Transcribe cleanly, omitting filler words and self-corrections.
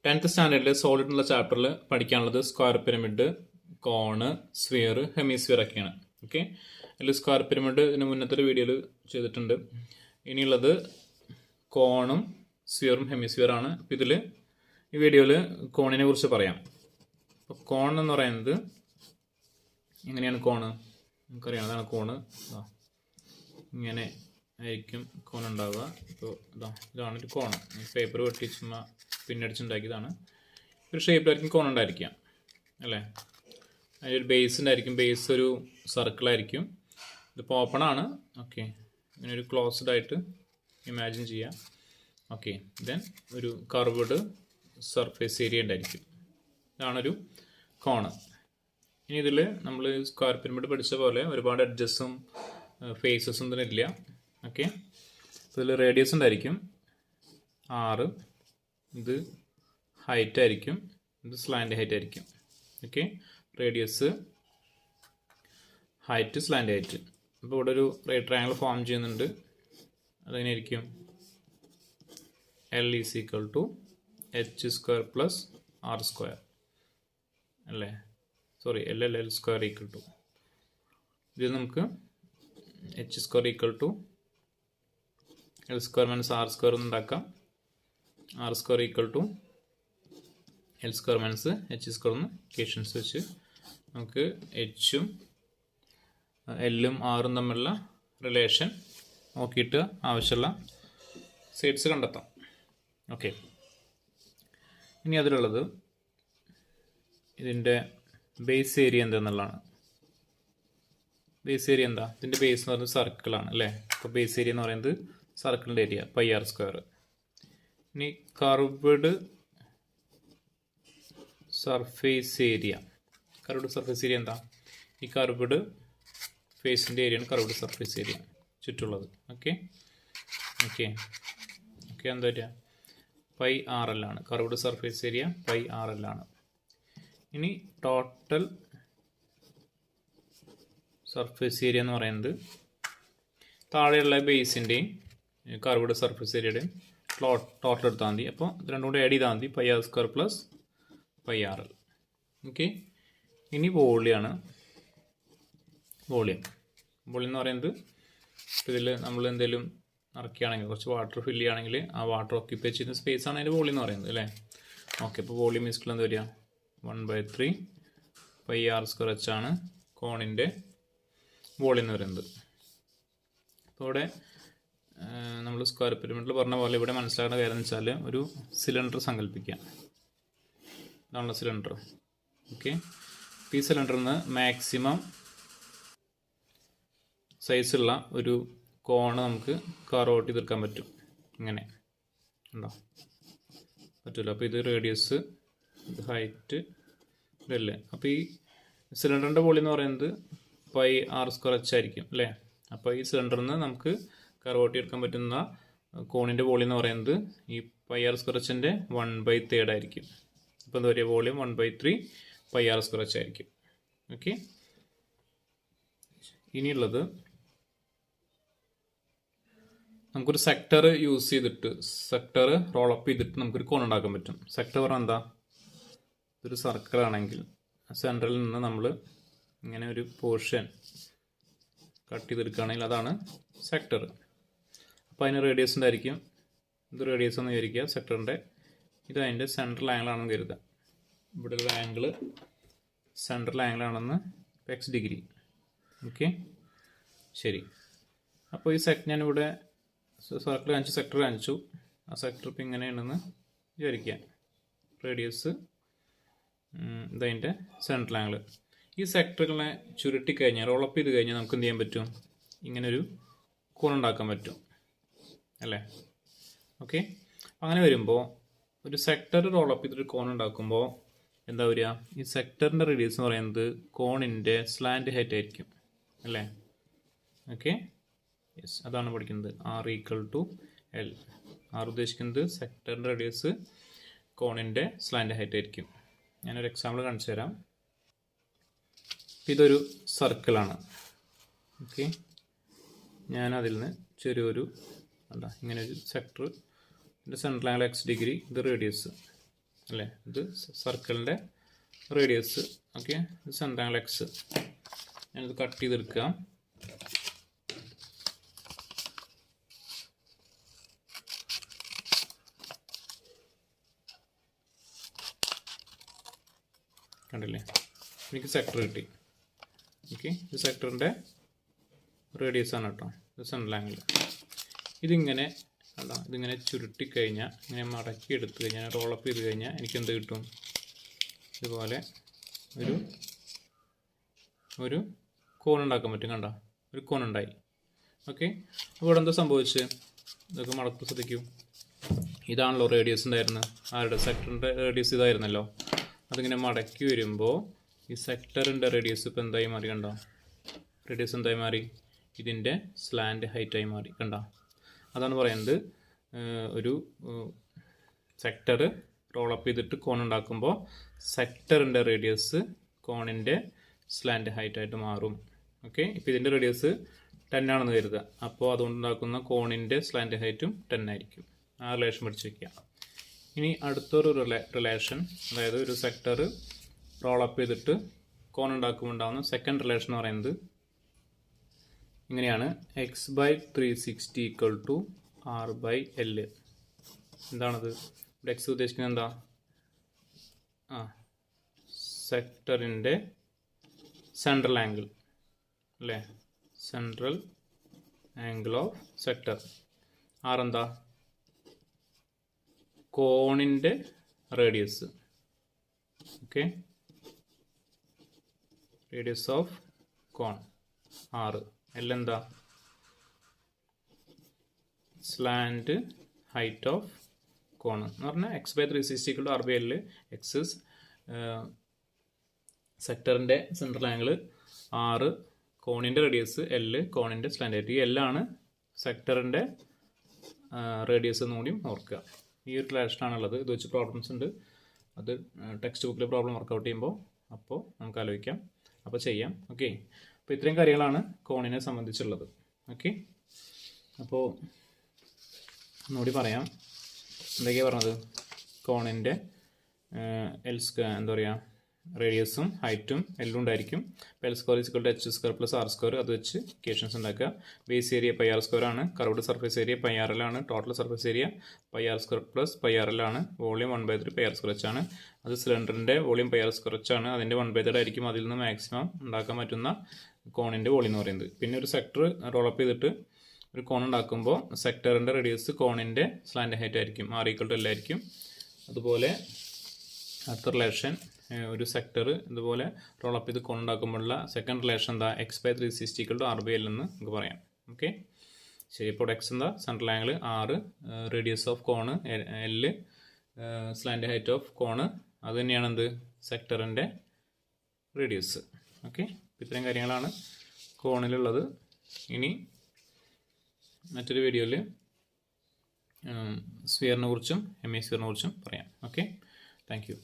10th സ്റ്റാൻഡേർഡിൽ solid എന്നുള്ള ചാപ്റ്ററിൽ പഠിക്കാനുള്ളത് square pyramid, cone, sphere, hemisphere ഒക്കെയാണ്. ഓക്കെ, അതിൽ സ്ക്വയർ പിരമിഡ് ഇതിന് മുന്നത്തെ ഒരു വീഡിയോയിൽ ചെയ്തിട്ടുണ്ട്. ഇനിയുള്ളത് കോണും സ്ഫിയറും ഹെമിസ്ഫിയർ ആണ്. അപ്പോൾ ഇതിൽ ഈ വീഡിയോയിൽ കോണിനെ കുറിച്ച് പറയാം. അപ്പോൾ കോൺ എന്ന് പറയുന്നത് എങ്ങനെയാണ് കോണ് നമുക്കറിയാം. അതാണ് കോണ്. ഇങ്ങനെ ആയിരിക്കും കോൺ ഉണ്ടാവുക. ഇപ്പോൾ ഇതാണ് ഒരു കോണ്. പേപ്പർ വെട്ടിച്ച് പിന്നടിച്ചുണ്ടാക്കിയതാണ്. ഒരു ഷേപ്പിലായിരിക്കും കോൺ ഉണ്ടായിരിക്കുക അല്ലേ. അതിൻ്റെ ഒരു ബേസ് ഉണ്ടായിരിക്കും. ബേസ് ഒരു സർക്കിളായിരിക്കും. ഇതിപ്പോൾ ഓപ്പൺ ആണ്. ഓക്കെ, ഇങ്ങനെ ഒരു ക്ലോസ്ഡ് ആയിട്ട് ഇമാജിൻ ചെയ്യാം. ഓക്കെ, ദെൻ ഒരു കർവ്ഡ് സർഫേസ് ഏരിയ ഉണ്ടായിരിക്കും. ഇതാണൊരു കോണ്. ഇനി ഇതിൽ നമ്മൾ സ്ക്വയർ പിരമിഡ് പഠിച്ച പോലെ ഒരുപാട് എഡ്ജസും ഫേസസും ഇതിനില്ല. ഓക്കെ, ഇതിൽ റേഡിയസ് ഉണ്ടായിരിക്കും 6. ഇത് ഹൈറ്റ് ആയിരിക്കും. ഇത് സ്ലാൻഡ് ഹൈറ്റ് ആയിരിക്കും. Okay, radius, height, slant height. അപ്പോൾ ഇവിടെ ഒരു റൈറ്റ് ട്രയാങ്കിൾ ഫോം ചെയ്യുന്നുണ്ട്. അതെങ്ങനെയായിരിക്കും? L is equal to h square plus r square അല്ലേ. Sorry, L square equal to ഇത് നമുക്ക് h square equal to L square minus r square ഉണ്ടാക്കാം. r square equal to L square minus h square എന്ന് equations വെച്ച് നമുക്ക് എച്ചും എല്ലും ആറും തമ്മിലുള്ള റിലേഷൻ നോക്കിയിട്ട് ആവശ്യമുള്ള സൈഡ്സ് കണ്ടെത്താം. ഓക്കെ, ഇനി അതിലുള്ളത് ഇതിൻ്റെ ബേസ് ഏരിയ എന്താണെന്നുള്ളതാണ്. ബേസ് ഏരിയ എന്താ? ഇതിൻ്റെ ബേസ് എന്ന് പറയുന്നത് സർക്കിളാണ് അല്ലേ. അപ്പോൾ ബേസ് ഏരിയ എന്ന് പറയുന്നത് സർക്കിളിൻ്റെ ഏരിയ πr സ്ക്വയർ. ഇനി curved surface area. Curved surface area എന്താ? ഈ കർവ്ഡ് ഫേസിൻ്റെ ഏരിയയാണ് കർവ്ഡ് സർഫേസ് ഏരിയ ചുറ്റുള്ളത്. ഓക്കെ ഓക്കെ ഓക്കെ എന്താ വരിക? πrl ആണ്. കർവ്ഡ് സർഫേസ് ഏരിയ πrl ആണ്. ഇനി ടോട്ടൽ സർഫേസ് ഏരിയ എന്ന് പറയുന്നത് താഴെയുള്ള ബേസിൻ്റെയും കർവ്ഡ് സർഫേസ് ഏരിയയുടെയും ടോട്ടൽ എടുത്താൽ മതി. അപ്പോൾ ഇത് രണ്ടും കൂടെ ആഡ് ചെയ്താൽ മതി. πr square plus πrl. Okay, ഇനി വോളിയാണ്. വോളിയം എന്ന് പറയുന്നത് ഇതിൽ നമ്മൾ എന്തെങ്കിലും നിറയ്ക്കുകയാണെങ്കിൽ, കുറച്ച് വാട്ടർ ഫില്ല് ചെയ്യുകയാണെങ്കിൽ ആ വാട്ടർ ഓക്യുപ്പൈ ചെയ്യുന്ന സ്പേസ് ആണ് അതിൻ്റെ വോളിയം എന്ന് പറയുന്നത് അല്ലേ. ഓക്കെ, അപ്പോൾ വോളിയം ഈക്വൽ എന്താ വരിക? 1/3 πr സ്ക്വയർ h ആണ് കോണിൻ്റെ വോളിയം എന്ന് പറയുന്നത്. അപ്പോൾ ഇവിടെ നമ്മൾ സ്ക്വയർ പിരമിഡിൽ പറഞ്ഞ പോലെ ഇവിടെ മനസ്സിലാക്കുന്ന കാര്യം എന്ന് വെച്ചാൽ ഒരു സിലിണ്ടർ സങ്കല്പിക്കുക. ഇതാണല്ലോ സിലിണ്ടർ. ഓക്കെ, ഈ സിലിണ്ടറിൽ നിന്ന് മാക്സിമം സൈസുള്ള ഒരു കോണ് നമുക്ക് കർവ് ഔട്ട് ചെയ്തെടുക്കാൻ പറ്റും. ഇങ്ങനെ ഉണ്ടോ? പറ്റില്ല. അപ്പോൾ ഇത് റേഡിയസ്, ഇത് ഹൈറ്റ്, ഇതല്ലേ. അപ്പോൾ ഈ സിലിണ്ടറിൻ്റെ വോളിയം എന്ന് പറയുന്നത് πr സ്ക്വയർ h ആയിരിക്കും അല്ലേ. അപ്പോൾ ഈ സിലിണ്ടറിൽ നിന്ന് നമുക്ക് കർവ് ഔട്ട് ചെയ്തെടുക്കാൻ പറ്റുന്ന കോണിൻ്റെ വോളിയം എന്ന് പറയുന്നത് ഈ πr സ്ക്വയർ hൻ്റെ 1/3 ആയിരിക്കും. അപ്പോൾ എന്താ പറയുക? വോളിയം 1/3 πr സ്ക്വയർ h ആയിരിക്കും. ഓക്കെ, ഇനിയുള്ളത് നമുക്കൊരു സെക്ടർ യൂസ് ചെയ്തിട്ട്, സെക്ടർ റോളപ്പ് ചെയ്തിട്ട് നമുക്കൊരു കോൺ ഉണ്ടാക്കാൻ പറ്റും. സെക്ടർ പറഞ്ഞാൽ എന്താ? ഇതൊരു സർക്കിളാണെങ്കിൽ സെൻട്രലിൽ നിന്ന് നമ്മൾ ഇങ്ങനെ ഒരു പോർഷൻ കട്ട് ചെയ്തെടുക്കുകയാണെങ്കിൽ അതാണ് സെക്ടർ. അപ്പോൾ അതിന് റേഡിയസ് ഉണ്ടായിരിക്കും. ഇത് റേഡിയസ് എന്ന് വിചാരിക്കുക സെക്ടറിൻ്റെ. ഇത് അതിൻ്റെ സെൻട്രൽ ആംഗിളാണെന്ന് കരുതുക. ഇവിടെ ഒരു ആംഗിൾ സെൻട്രൽ ആംഗിളാണെന്ന് x ഡിഗ്രി. ഓക്കെ, ശരി. അപ്പോൾ ഈ ഞാനിവിടെ സർക്കിൾ കാണിച്ചു, സെക്ടർ കാണിച്ചു. ആ സെക്ടർ ഇപ്പോൾ ഇങ്ങനെയാണെന്ന് വിചാരിക്കുക. റേഡിയസ്, ഇതതിൻ്റെ സെൻട്രൽ ആംഗിൾ. ഈ സെക്ടറുകളെ ചുരുട്ടിക്കഴിഞ്ഞാൽ, റോളപ്പ് ചെയ്ത് കഴിഞ്ഞാൽ നമുക്ക് എന്ത് ചെയ്യാൻ പറ്റും? ഇങ്ങനൊരു കോൺ ഉണ്ടാക്കാൻ പറ്റും അല്ലേ. ഓക്കെ, അങ്ങനെ വരുമ്പോൾ ഒരു സെക്ടർ റോളപ്പ് ചെയ്തൊരു കോൺ ഉണ്ടാക്കുമ്പോൾ എന്താ വരിക? ഈ സെക്ടറിൻ്റെ റേഡിയസ് എന്ന് പറയുന്നത് കോണിൻ്റെ സ്ലാൻഡ് ഹൈറ്റ് ആയിരിക്കും അല്ലേ. ഓക്കെ, യെസ്, അതാണ് പഠിക്കുന്നത്. r equal to L. r ഉദ്ദേശിക്കുന്നത് സെക്ടറിൻ്റെ റേഡിയസ് കോണിൻ്റെ സ്ലാൻഡ് ഹൈറ്റ് ആയിരിക്കും. ഞാനൊരു എക്സാമ്പിൾ കാണിച്ചു തരാം. ഇതൊരു സർക്കിളാണ്. ഓക്കെ, ഞാനതിൽ നിന്ന് ചെറിയൊരു ഇങ്ങനെ ഒരു സെക്ടർ, ഇതിൻ്റെ സെൻട്രൽ ആംഗിൾ x ഡിഗ്രി, ഇത് റേഡിയസ്. അല്ലേ? ഇത് സർക്കിളിൻ്റെ റേഡിയസ്. ഓക്കെ, ഇത് സെൻറ്റർ ആംഗിൾ എക്സ്. ഞാനിത് കട്ട് ചെയ്തെടുക്കുക. കണ്ടില്ലേ? എനിക്ക് സെക്ടർ കിട്ടി. ഓക്കെ, ഇത് സെക്ടറിൻ്റെ റേഡിയസ് ആണ് കേട്ടോ. ഇത് സെൻട്രൽ ആംഗിൾ. ഇതിങ്ങനെ കണ്ടോ, ഇതിങ്ങനെ ചുരുട്ടിക്കഴിഞ്ഞാൽ, ഇങ്ങനെ മടക്കി എടുത്തു കഴിഞ്ഞാൽ, റോളപ്പ് ചെയ്ത് കഴിഞ്ഞാൽ എനിക്ക് എന്ത് കിട്ടും? ഇതുപോലെ ഒരു കോൺ ഉണ്ടാക്കാൻ പറ്റും. കണ്ടോ, ഒരു കോൺ ഉണ്ടായി. ഓക്കെ, അപ്പോൾ ഇവിടെ എന്താ സംഭവിച്ചത്? ഇതൊക്കെ മടക്ക് ശ്രദ്ധിക്കൂ. ഇതാണല്ലോ റേഡിയസ് ഉണ്ടായിരുന്നത്. ആരുടെ? സെക്ടറിൻ്റെ റേഡിയസ് ഇതായിരുന്നല്ലോ. അതിങ്ങനെ മടക്കി വരുമ്പോൾ ഈ സെക്ടറിൻ്റെ റേഡിയസ് ഇപ്പോൾ എന്തായി മാറി? കണ്ടോ, റേഡിയസ് എന്തായി മാറി? ഇതിൻ്റെ സ്ലാൻഡ് ഹൈറ്റായി മാറി. കണ്ടോ, അതാണ് പറയുന്നത്. ഒരു സെക്ടർ റോളപ്പ് ചെയ്തിട്ട് കോൺ ഉണ്ടാക്കുമ്പോൾ സെക്ടറിൻ്റെ റേഡിയസ് കോണിൻ്റെ സ്ലാൻഡ് ഹൈറ്റായിട്ട് മാറും. ഓക്കെ, ഇപ്പോൾ ഇതിൻ്റെ റേഡിയസ് 10 ആണെന്ന് കരുതുക. അപ്പോൾ അതുകൊണ്ടുണ്ടാക്കുന്ന കോണിൻ്റെ സ്ലാൻഡ് ഹൈറ്റും 10 ആയിരിക്കും. ആ റിലേഷൻ പഠിച്ച് വയ്ക്കുക. ഇനി അടുത്തൊരു റിലേഷൻ, അതായത് ഒരു സെക്ടർ റോളപ്പ് ചെയ്തിട്ട് കോൺ ഉണ്ടാക്കുമ്പോൾ ഉണ്ടാകുന്ന സെക്കൻഡ് റിലേഷൻ എന്ന് പറയുന്നത് ഇങ്ങനെയാണ്. x/360 = r/l. എന്താണത്? ഇവിടെ എക്സ് ഉദ്ദേശിക്കുന്നത് എന്താ? സെക്ടറിൻ്റെ സെൻട്രൽ ആംഗിൾ അല്ലേ? Central angle of sector. R എന്താ? കോണിൻ്റെ radius. Okay, radius of cone 6. L എന്താ? സ്ലാൻഡ് ഹൈറ്റ് ഓഫ് കോൺ എന്ന് പറഞ്ഞാൽ x/360 = r/l. എക്സ് സെക്ടറിൻ്റെ സെൻട്രൽ ആംഗിൾ, 6 കോണിൻ്റെ റേഡിയസ്, എൽ കോണിൻ്റെ സ്ലാൻഡ് ഹൈറ്റ്. ഈ എല്ലാണ് സെക്ടറിൻ്റെ റേഡിയസ് എന്നുകൂടിയും ഓർക്കുക. ഈ ഒരു റിലേഷനാണുള്ളത്. ഇത് വെച്ച് പ്രോബ്ലംസ് ഉണ്ട്. അത് ടെക്സ്റ്റ് ബുക്കിലെ പ്രോബ്ലം വർക്കൗട്ട് ചെയ്യുമ്പോൾ അപ്പോൾ നമുക്ക് ആലോചിക്കാം, അപ്പോൾ ചെയ്യാം. ഓക്കെ, അപ്പോൾ ഇത്രയും കാര്യങ്ങളാണ് കോണിനെ സംബന്ധിച്ചുള്ളത്. ഓക്കെ, അപ്പോൾ ഒന്നുകൂടി പറയാം. എന്തൊക്കെയാണ് പറഞ്ഞത്? കോണിൻ്റെ എന്താ പറയുക, റേഡിയസും ഹൈറ്റും എല്ലാം ഉണ്ടായിരിക്കും. L² = h² + r². അത് വെച്ച് ഇക്വേഷൻസ് ഉണ്ടാക്കുക. ബേസ് ഏരിയ πr² ആണ്. കർവ്ഡ് സർഫേസ് ഏരിയ πrl ആണ്. Total surface area πr² + πrl ആണ്. വോളിയം 1/3 πr² ആണ്. അത് സിലിണ്ടറിൻ്റെ വോളിയം πr² ആണ്. അതിൻ്റെ 1/3 ആയിരിക്കും. അതിൽ നിന്ന് മാക്സിമം ഉണ്ടാക്കാൻ പറ്റുന്ന കോണിൻ്റെ വോളിയം എന്ന് പറയുന്നത്. പിന്നെ ഒരു സെക്ടർ റോളപ്പ് ചെയ്തിട്ട് ഒരു കോൺ ഉണ്ടാക്കുമ്പോൾ സെക്ടറിൻ്റെ റേഡിയസ് കോണിൻ്റെ സ്ലാൻഡ് ഹൈറ്റ് ആയിരിക്കും. r = l ആയിരിക്കും. അതുപോലെ അടുത്ത റിലേഷൻ, ഒരു സെക്ടർ ഇതുപോലെ റോളപ്പ് ചെയ്ത് കോൺ ഉണ്ടാക്കുമ്പോഴുള്ള സെക്കൻഡ് റിലേഷൻ എന്താ? x/360 = r/l എന്ന് നമുക്ക് പറയാം. ഓക്കെ, ശരി. ഇപ്പോൾ എക്സ് എന്താ? Central angle, 6 radius of cone, L slant height of cone. അത് തന്നെയാണ് എന്ത്? സെക്ടറിൻ്റെ റേഡിയസ്. ഓക്കെ, ഇത്രയും കാര്യങ്ങളാണ് കോണിലുള്ളത്. ഇനി മറ്റൊരു വീഡിയോയിൽ സ്ഫിയറിനെ കുറിച്ചും ഹെമിസ്ഫിയറിനെ കുറിച്ചും പറയാം. Okay, thank you.